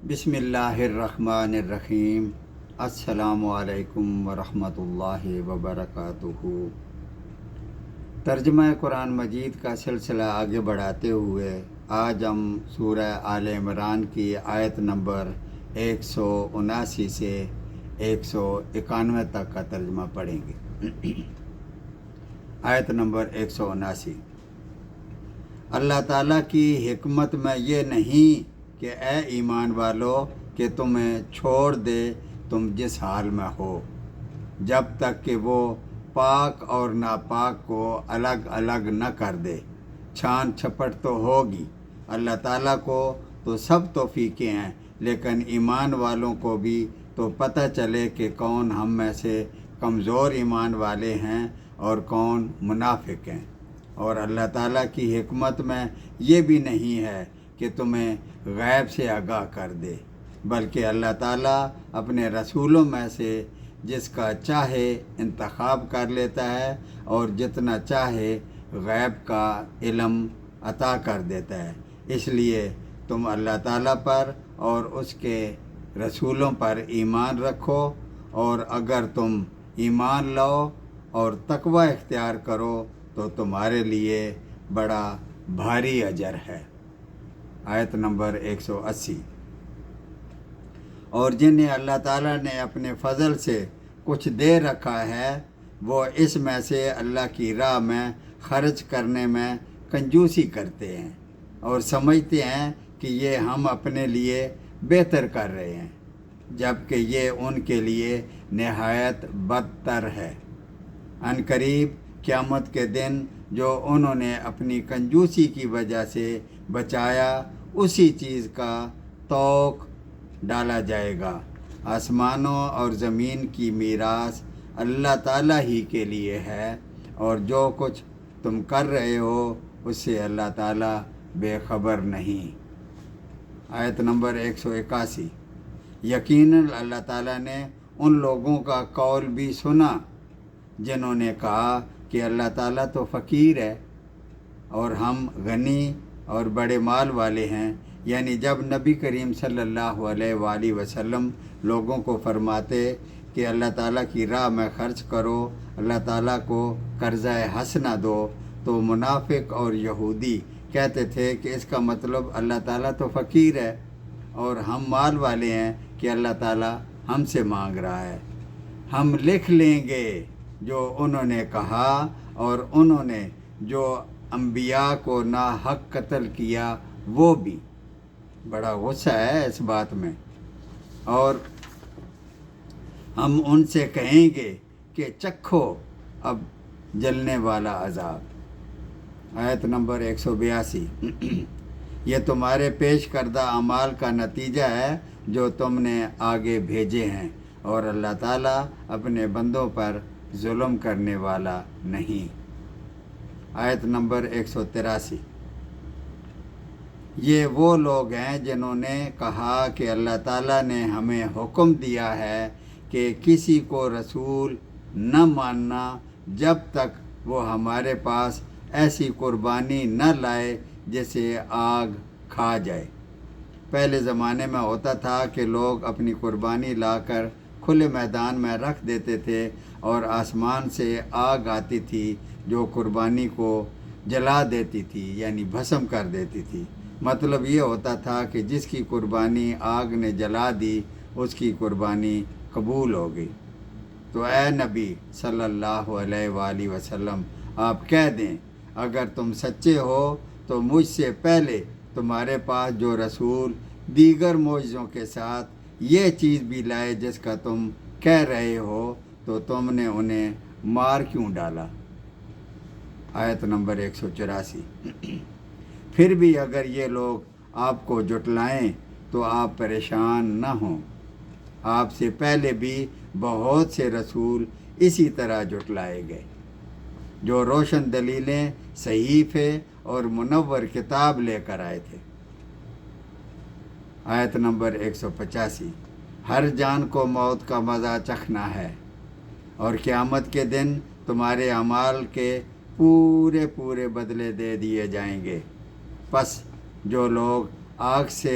بسم اللہ الرحمن الرحیم۔ السلام علیکم ورحمۃ اللہ وبرکاتہ۔ ترجمہ قرآن مجید کا سلسلہ آگے بڑھاتے ہوئے آج ہم سورہ آل عمران کی آیت نمبر 179 سے 191 تک کا ترجمہ پڑھیں گے۔ آیت نمبر 179۔ اللہ تعالیٰ کی حکمت میں یہ نہیں کہ اے ایمان والو کہ تمہیں چھوڑ دے تم جس حال میں ہو، جب تک کہ وہ پاک اور ناپاک کو الگ الگ نہ کر دے۔ چھان چھپٹ تو ہوگی، اللہ تعالیٰ کو تو سب توفیقیں ہیں، لیکن ایمان والوں کو بھی تو پتہ چلے کہ کون ہم میں سے کمزور ایمان والے ہیں اور کون منافق ہیں۔ اور اللہ تعالیٰ کی حکمت میں یہ بھی نہیں ہے کہ تمہیں غیب سے آگاہ کر دے، بلکہ اللہ تعالیٰ اپنے رسولوں میں سے جس کا چاہے انتخاب کر لیتا ہے اور جتنا چاہے غیب کا علم عطا کر دیتا ہے۔ اس لیے تم اللہ تعالیٰ پر اور اس کے رسولوں پر ایمان رکھو، اور اگر تم ایمان لاؤ اور تقوی اختیار کرو تو تمہارے لیے بڑا بھاری اجر ہے۔ آیت نمبر 180۔ اور جنہیں اللہ تعالیٰ نے اپنے فضل سے کچھ دے رکھا ہے، وہ اس میں سے اللہ کی راہ میں خرچ کرنے میں کنجوسی کرتے ہیں اور سمجھتے ہیں کہ یہ ہم اپنے لیے بہتر کر رہے ہیں، جبکہ یہ ان کے لیے نہایت بدتر ہے۔ عنقریب قیامت کے دن جو انہوں نے اپنی کنجوسی کی وجہ سے بچایا، اسی چیز کا طوق ڈالا جائے گا۔ آسمانوں اور زمین کی میراث اللہ تعالیٰ ہی کے لیے ہے، اور جو کچھ تم کر رہے ہو اس سے اللہ تعالیٰ بے خبر نہیں۔ آیت نمبر 181۔ یقیناً اللہ تعالیٰ نے ان لوگوں کا قول بھی سنا جنہوں نے کہا کہ اللہ تعالیٰ تو فقیر ہے اور ہم غنی اور بڑے مال والے ہیں، یعنی جب نبی کریم صلی اللہ علیہ وآلہ وسلم لوگوں کو فرماتے کہ اللہ تعالیٰ کی راہ میں خرچ کرو، اللہ تعالیٰ کو قرضہ حسنہ دو، تو منافق اور یہودی کہتے تھے کہ اس کا مطلب اللہ تعالیٰ تو فقیر ہے اور ہم مال والے ہیں کہ اللہ تعالیٰ ہم سے مانگ رہا ہے۔ ہم لکھ لیں گے جو انہوں نے کہا، اور انہوں نے جو انبیاء کو ناحق قتل کیا وہ بھی۔ بڑا غصہ ہے اس بات میں۔ اور ہم ان سے کہیں گے کہ چکھو اب جلنے والا عذاب۔ آیت نمبر 182۔ یہ تمہارے پیش کردہ اعمال کا نتیجہ ہے جو تم نے آگے بھیجے ہیں، اور اللہ تعالیٰ اپنے بندوں پر ظلم کرنے والا نہیں۔ آیت نمبر 183۔ یہ وہ لوگ ہیں جنہوں نے کہا کہ اللہ تعالیٰ نے ہمیں حکم دیا ہے کہ کسی کو رسول نہ ماننا جب تک وہ ہمارے پاس ایسی قربانی نہ لائے جسے آگ کھا جائے۔ پہلے زمانے میں ہوتا تھا کہ لوگ اپنی قربانی لا کر کھلے میدان میں رکھ دیتے تھے، اور آسمان سے آگ آتی تھی جو قربانی کو جلا دیتی تھی، یعنی بھسم کر دیتی تھی۔ مطلب یہ ہوتا تھا کہ جس کی قربانی آگ نے جلا دی اس کی قربانی قبول ہو گئی۔ تو اے نبی صلی اللہ علیہ وآلہ وسلم، آپ کہہ دیں اگر تم سچے ہو تو مجھ سے پہلے تمہارے پاس جو رسول دیگر معجزوں کے ساتھ یہ چیز بھی لائے جس کا تم کہہ رہے ہو، تو تم نے انہیں مار کیوں ڈالا؟ آیت نمبر 184۔ پھر بھی اگر یہ لوگ آپ کو جھٹلائیں تو آپ پریشان نہ ہوں، آپ سے پہلے بھی بہت سے رسول اسی طرح جھٹلائے گئے جو روشن دلیلیں، صحیفے اور منور کتاب لے کر آئے تھے۔ آیت نمبر 185۔ ہر جان کو موت کا مزہ چکھنا ہے، اور قیامت کے دن تمہارے اعمال کے پورے بدلے دے دیے جائیں گے۔ پس جو لوگ آگ سے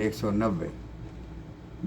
190,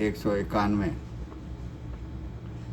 191,